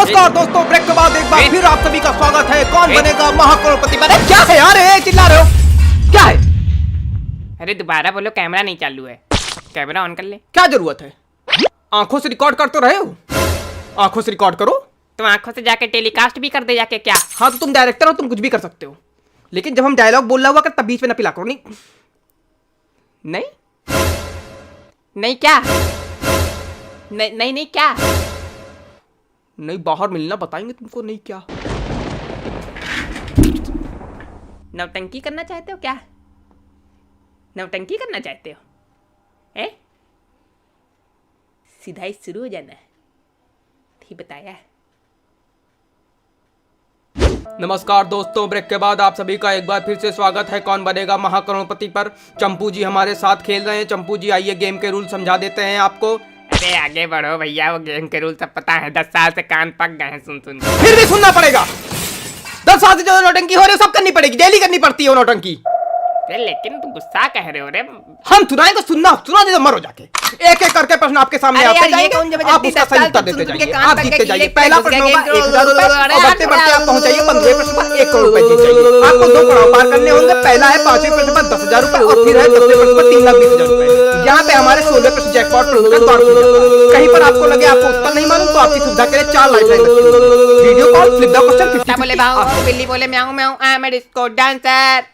नमस्कार दोस्तों, ब्रेक के बाद एक बार फिर आप सभी का स्वागत है। कौन बनेगा महाकरोड़पति। बने क्या है यार, चिल्ला रहे हो क्या है? अरे दोबारा बोलो, कैमरा नहीं चालू है। कैमरा ऑन कर ले। क्या जरूरत है? आंखों से रिकॉर्ड कर तो रहे हो, आंखों से रिकॉर्ड करो। तुम आंखों से जाके टेलीकास्ट भी कर दे जाके क्या? हाँ तो तुम डायरेक्टर हो, तुम कुछ भी कर सकते हो, लेकिन जब हम डायलॉग बोल रहा हुआ कर तब बीच में न पिला करो। नहीं नहीं नहीं क्या? नहीं नहीं नहीं क्या? नहीं, बाहर मिलना बताएंगे तुमको। नहीं क्या? नौटंकी करना चाहते हो क्या? नौटंकी करना चाहते हो? है सीधा ही शुरू हो जाना है, ठीक बताया। नमस्कार दोस्तों, ब्रेक के बाद आप सभी का एक बार फिर से स्वागत है कौन बनेगा महाकरोड़पति पर। चंपू जी हमारे साथ खेल रहे हैं। चंपू जी आइए, गेम के रूल समझा देते हैं आपको। अरे आगे बढ़ो भैया, वो गेम के रूल सब पता है। 10 साल से कान पक गए हैं सुन सुन। फिर भी सुनना पड़ेगा। 10 साल से जो नौटंकी हो रही है सब करनी पड़ेगी, डेली करनी पड़ती है वो नौटंकी। लेकिन तुम गुस्सा कह रहे हो रे। हम सुनाएं तो सुना दे तो मरो जाके। एक एक करके प्रश्न आपके सामने आते जाएंगे, आप उसका सही उत्तर देते जाइए, आप जीतते जाइए। पहला प्रश्न होगा 1000 रुपए और बढ़ते बढ़ते आप पहुंच जाइए 15 प्रश्न पर 1 करोड़ रुपए जीत जाइए। आपको 2 पड़ाव पार करने होंगे। पहला है 5वें प्रश्न पर 10,000 रुपए और फिर है 10वें प्रश्न पर 3,20,000 रुपए। यहाँ पे हमारे 16वें प्रश्न जैकपॉट कहीं पर आपको लगे आपको उत्तर नहीं मालूम तो आपकी सुविधा के लिए 4 lifeline video call flip the question 50। बोले भाऊ, बिल्ली बोले म्याऊं म्याऊं, I am a disco dancer.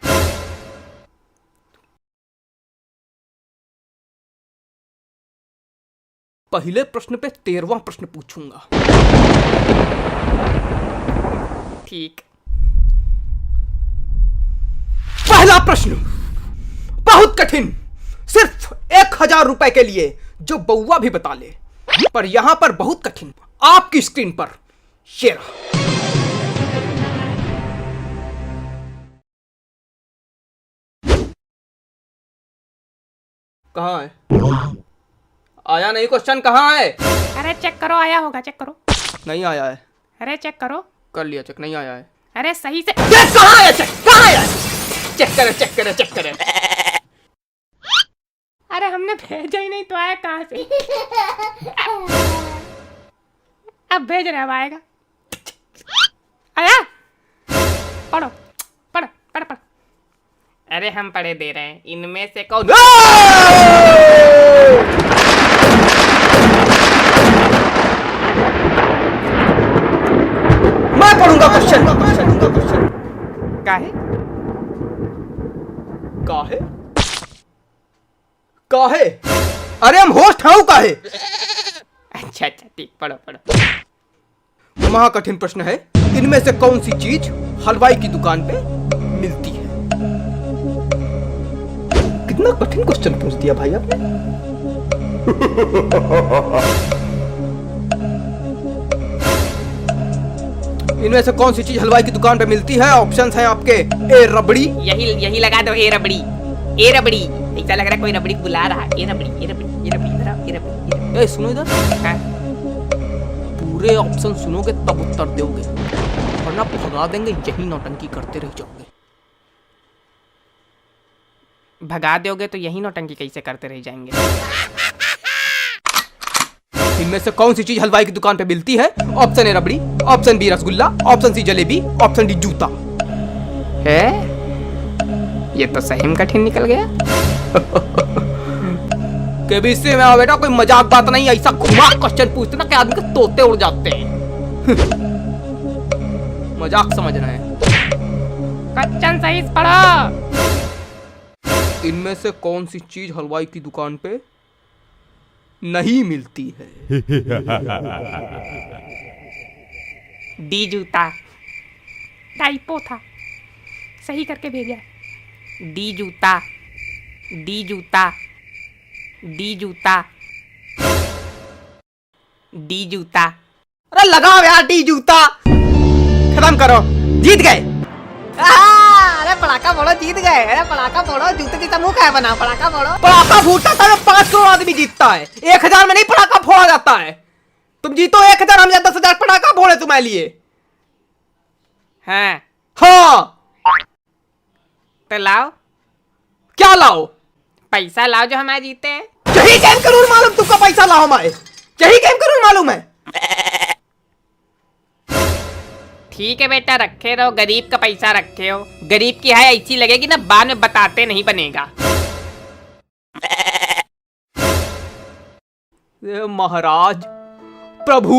पहले प्रश्न पे 13वां प्रश्न पूछूंगा। ठीक। पहला प्रश्न बहुत कठिन, सिर्फ 1000 रुपए के लिए जो बउआ भी बता ले, पर यहां पर बहुत कठिन। आपकी स्क्रीन पर शेर कहां है? आया नहीं क्वेश्चन, कहां है? अरे चेक करो, आया होगा, चेक करो। नहीं आया है। अरे चेक करो। कर लिया चेक, नहीं आया है। अरे सही से कहां आया? चेक कहां आया? चेक करे चेक करे चेक करे। अरे हमने भेजा ही नहीं तो आया कहां से? अब भेज रहे, अब आएगा। आया? पढ़ो पढ़ो पढ़ो पढ़ो। अरे हम पढ़े दे रहे हैं। इनमें से कौन? मैं पढ़ूंगा क्वेश्चन। काहे? काहे? काहे? अरे हम होस्ट हैं काहे? अच्छा अच्छा ठीक, पढ़ो पढ़ो। महाकठिन प्रश्न है, इनमें से कौन सी चीज हलवाई की दुकान पे मिलती है? कितना कठिन क्वेश्चन पूछ दिया भाई आपने। इनमें से कौन सी चीज हलवाई की दुकान पे मिलती है? ऑप्शंस हैं आपके। ए रबड़ी। यही लगा दो, ए रबड़ी। ए रबड़ी, ऐसा लग रहा है कोई रबड़ी बुला रहा है। ए रबड़ी ए रबड़ी ए रबड़ी इधर आओ, ए रबड़ी। ए सुनो इधर, पूरे ऑप्शन सुनोगे तब उत्तर दोगे, वरना भगा देंगे। यही नौटंकी करते रह जाओगे। भगा दोगे तो यही नौटंकी कैसे करते रह जाएंगे? इनमें से कौन सी चीज हलवाई की दुकान पे मिलती है? Option A rabri, option B rasgulla, option C jalebi, option D जूता। है ये तो सही में कठिन निकल गया। के भी इससे में बेटा कोई मजाक बात नहीं, ऐसा घुमा क्वेश्चन पूछते ना कि आदमी के तोते उड़ जाते हैं। मजाक समझ रहे हैं। क्वेश्चन सही से पढ़ो। इनमें से कौन सी चीज हलवाई की दुकान पे नहीं मिलती है? डी जूता। टाइपो था, सही करके भेजा। डी जूता, डी जूता, डी जूता, डी जूता। अरे लगाओ यार डी जूता, खत्म करो, जीत गए। अरे पड़ाका फोड़ो, जीत गए। अरे पड़ाका फोड़ो, जूते की मुंह क्या बना? पड़ाका फोड़ो। पड़ाका फूटता था 5 करोड़ आदमी जीतता है, 1000 में नहीं पड़ाका फोड़ा जाता है। तुम जीतो 1000, हम 10,000 पड़ाका फोड़े तुम्हारे लिए। हाँ हाँ तो लाओ। क्या लाओ? पैसा लाओ जो हमारे जीते हैं। यही गेम का रूल मालूम तुमको? पैसा लाओ हमारे, यही गेम का रूल मालूम है। ठीक है बेटा, रखे रहो, गरीब का पैसा रखे हो। गरीब की है ऐसी लगेगी ना, बाद में बताते नहीं बनेगा। महाराज, प्रभु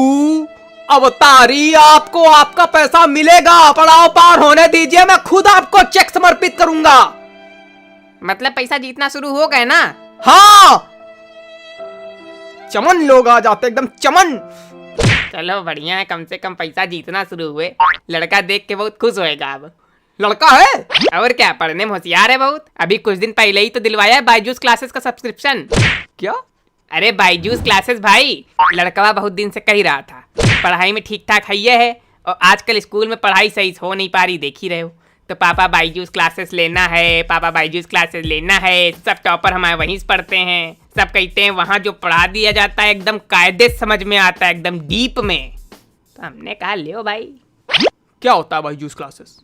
अवतारी, आपको आपका पैसा मिलेगा। पड़ाव पार होने दीजिए, मैं खुद आपको चेक समर्पित करूंगा। मतलब पैसा जीतना शुरू हो गए ना? हाँ, चमन लोग आ जाते, एकदम चमन। चलो बढ़िया है, कम से कम पैसा जीतना शुरू हुए। लड़का देख के बहुत खुश होएगा अब। लड़का है और क्या, पढ़ने में होशियार है बहुत। अभी कुछ दिन पहले ही तो दिलवाया है बायजूस क्लासेस का सब्सक्रिप्शन। क्या? अरे बायजूस क्लासेस भाई, लड़का बहुत दिन से कह रहा था। पढ़ाई में ठीक ठाक है और आजकल स्कूल में पढ़ाई सही हो नहीं पा रही, देख ही रहे हो। तो पापा बायजूस क्लासेस लेना है, पापा बायजूस क्लासेस लेना है। सब टॉपर हमारे वहीं से पढ़ते हैं। सब कहते हैं वहाँ जो पढ़ा दिया जाता है एकदम कायदे से समझ में आता है, एकदम डीप में। तो हमने कहा लियो भाई। क्या होता है बायजूस क्लासेस?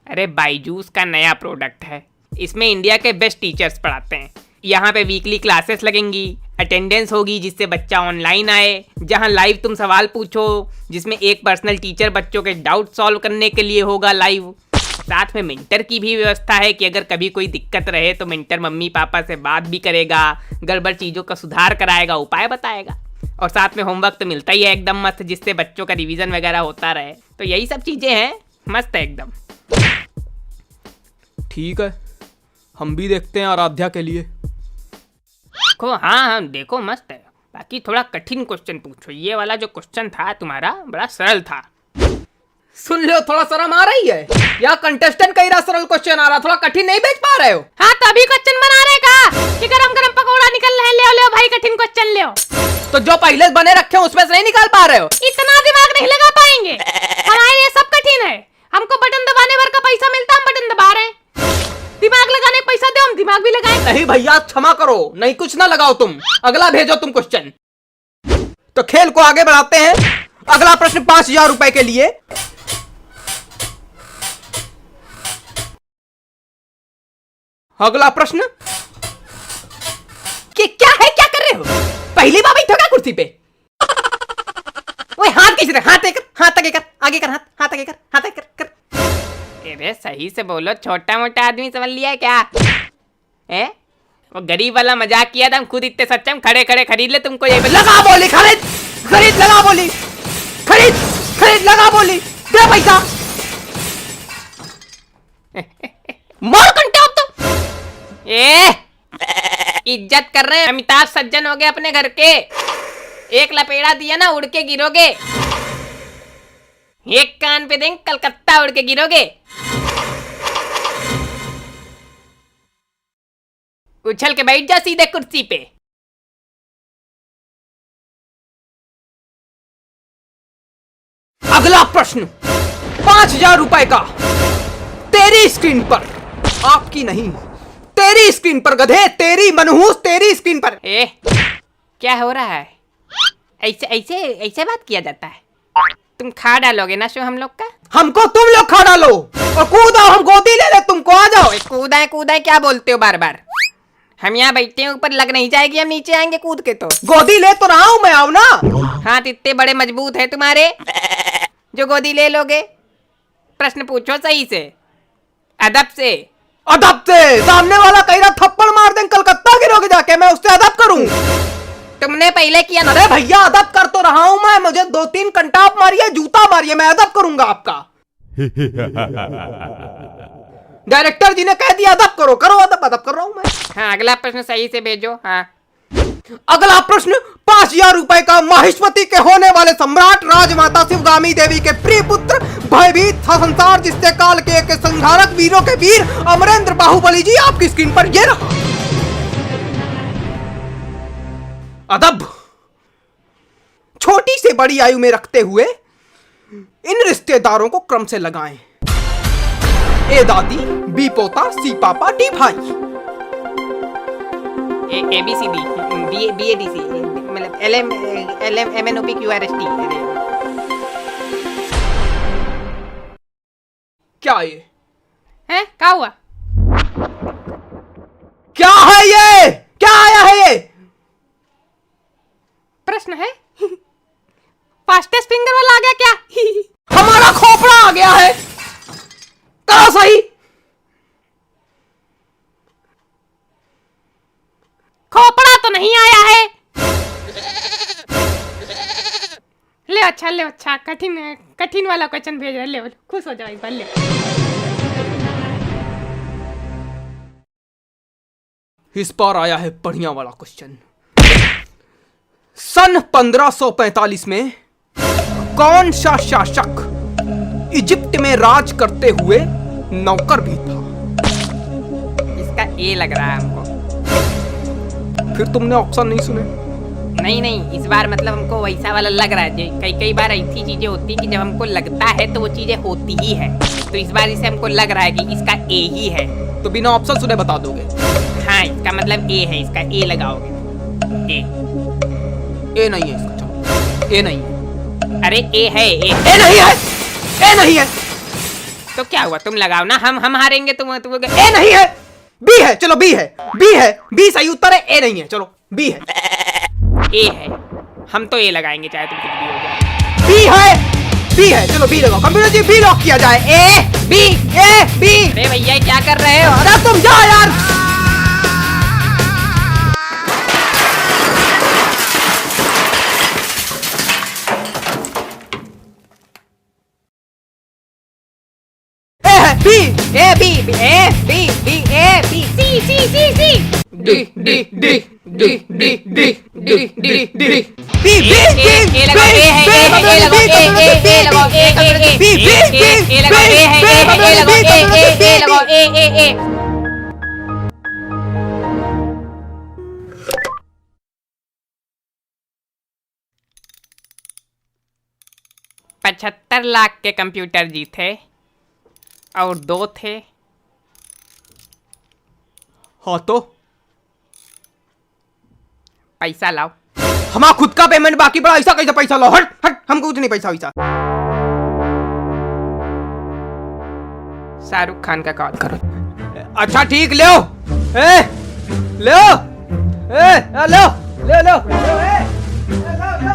अरे बायजूस का नया प्रोडक्ट है। इसमें इंडिया के बेस्ट टीचर्स पढ़ाते हैं। यहाँ पे वीकली क्लासेस लगेंगी, अटेंडेंस होगी जिससे बच्चा ऑनलाइन आए, जहाँ लाइव तुम सवाल पूछो, जिसमें एक पर्सनल टीचर बच्चों के डाउट सॉल्व करने के लिए होगा लाइव। साथ में मेंटर की भी व्यवस्था है कि अगर कभी कोई दिक्कत रहे तो मेंटर मम्मी पापा से बात भी करेगा, गड़बड़ चीज़ों का सुधार कराएगा, उपाय बताएगा। और साथ में होमवर्क तो मिलता ही है एकदम मस्त, जिससे बच्चों का रिवीजन वगैरह होता रहे। तो यही सब चीज़ें हैं, मस्त है एकदम। ठीक है, हम भी देखते हैं आराध्या के लिए। देखो, हाँ देखो मस्त है। बाकी थोड़ा कठिन क्वेश्चन पूछो। ये वाला जो क्वेश्चन था तुम्हारा बड़ा सरल था। सुन लो, थोड़ा शर्म आ रही है? या कंटेस्टेंट कह रहा सरल क्वेश्चन आ रहा, थोड़ा कठिन नहीं भेज पा रहे हो? हाँ, तभी क्वेश्चन बना रहे का कि गरम गरम पकौड़ा निकल रहे, ले लो भाई कठिन क्वेश्चन ले। तो जो पहले बने रखे हैं उसमें से नहीं निकाल पा रहे हो? इतना दिमाग नहीं लगा पाएंगे, हमारे लिए सब कठिन है। हमको बटन दबाने भर का पैसा मिलता, हम बटन दबा रहे हैं। दिमाग लगाने का पैसा दो, हम दिमाग भी लगाएं। नहीं भैया, क्षमा करो, नहीं कुछ ना लगाओ तुम। अगला भेजो तुम क्वेश्चन। तो खेल को आगे बढ़ाते हैं। अगला प्रश्न 5000 रुपए के लिए। अगला प्रश्न कि क्या है, क्या कर रहे हो? पहली बार बैठो क्या कुर्सी पे? ओए हाथ कैसे रख, हाथ आगे कर, आगे कर, हाथ आगे कर, हाथ आगे कर। अरे सही से बोलो, छोटा मोटा आदमी समझ लिया है क्या? वो गरीब वाला मजाक किया था, हम खुद इतने सच्चे, हम खड़े खड़े खरीद ले तुमको। ये लगा बोली, खरीद खरीद, लगा बोली, खरीद खरीद, लगा बोली, दे पैसा। मार घंटा अब तो। इज्जत कर रहे हैं, अमिताभ सज्जन हो गए अपने घर के। एक लपेड़ा दिया ना, उड़ के गिरोगे। एक कान पे देंगे, कलकत्ता उड़ के गिरोगे। उछल के बैठ जा सीधे कुर्सी पे। अगला प्रश्न 5000 रुपए का। तेरी स्क्रीन पर, आपकी नहीं, तेरी स्क्रीन पर गधे, तेरी मनहूस, तेरी स्क्रीन पर। क्या हो रहा है? ऐसे ऐसे ऐसे बात किया जाता है? तुम खा डालोगे ना शो हम लोग का? हमको तुम लोग खा डालो और कूदाओ, हम गोदी ले ले तुमको, आ जाओ। कूदा क्या बोलते हो बार बार? हम यहाँ बैठे हैं, ऊपर लग नहीं जाएगी, हम नीचे आएंगे कूद के। तो गोदी ले तो रहा हूँ मैं, आओ ना। हाथ इतने बड़े मजबूत है तुम्हारे जो गोदी ले लोगे? प्रश्न पूछो सही से, अदब से। अदब से? सामने वाला कह रहा थप्पड़ मार दें, कलकत्ता गिरोगे जाके, मैं उससे अदब करूं? तुमने पहले किया ना। अरे भैया, अदब कर तो रहा हूं मैं, मुझे 2-3 कंटाप मारिए, जूता मारिए, मैं अदब करूंगा आपका। डायरेक्टर जी ने कह दिया अदब करो, करो अदब, अदब कर रहा हूं मैं। हाँ, अगला प्रश्न सही से भेजो। हाँ, अगला प्रश्न 5000 रुपए का। माहिष्मती के होने वाले सम्राट राजमाता शिवगामी देवी के प्रिय पुत्र, भयभीत था संसार जिससे काल के संहारक वीरों के वीर अमरेंद्र बाहुबली जी आपकी स्क्रीन पर ये रहा। अदब छोटी से बड़ी आयु में रखते हुए इन रिश्तेदारों को क्रम से लगाएं। ए दादी, बी पोता, सी पापा, डी भाई। A B C D, B A D C, मतलब L M N O P Q R S T. क्या ये है? क्या हुआ? क्या है ये? क्या आया है ये? प्रश्न है? फास्टेस्ट फिंगर वाला आ गया क्या? हमारा खौफ बताओ सही। खोपड़ा तो नहीं आया है। ले अच्छा कठिन वाला क्वेश्चन भेज रहे, ले खुश हो जाओ इस बार, ले। इस बार आया है बढ़िया वाला क्वेश्चन। सन 1545 में कौन सा शासक इजिप्ट में राज करते हुए नौकर भी था? इसका ए लग रहा है हमको। फिर तुमने ऑप्शन नहीं सुने? नहीं, इस बार मतलब हमको वैसा वाला लग रहा है। कई बार ऐसी चीजें होती है कि जब हमको लगता है तो वो चीजें होती ही है। तो इस बार इसे हमको लग रहा है कि इसका ए ही है। तो बिना ऑप्शन सुने बता दोगे? हाँ, इसका मतलब ए है, इसका ए लगाओगे। ए नहीं है इसका, चलो ए नहीं है। अरे ए है, ए नहीं है, ए नहीं है। तो क्या हुआ, तुम लगाओ ना, हम हारेंगे, तुम ए नहीं है, बी है, चलो बी है, बी सही उत्तर है, ए नहीं है, चलो बी है। ए है, हम तो ए लगाएंगे चाहे तुम कुछ भी हो जाए। बी है, चलो बी लगाओ, कंप्यूटर जी बी लॉक किया जाए। A B. अरे भैया क्या कर रहे हो? अरे तुम जाओ यार। B A B A B B A B C D D D D D D D D D B A लगाओ, ए है, ए लगाओ, ए लगाओ, ए लगाओ, ए है, ए लगाओ, ए। $75 लाख के कंप्यूटर जीते और 2 थे। हाँ तो पैसा लाओ। हमारा खुद का पेमेंट बाकी पड़ा, ऐसा कैसे पैसा लाओ? हट हट, हमको कुछ नहीं पैसा वैसा। शाहरुख खान का कॉल करो। अच्छा ठीक, ले आओ, ले आओ, ले लो, ले लो, ले लो, ले लो,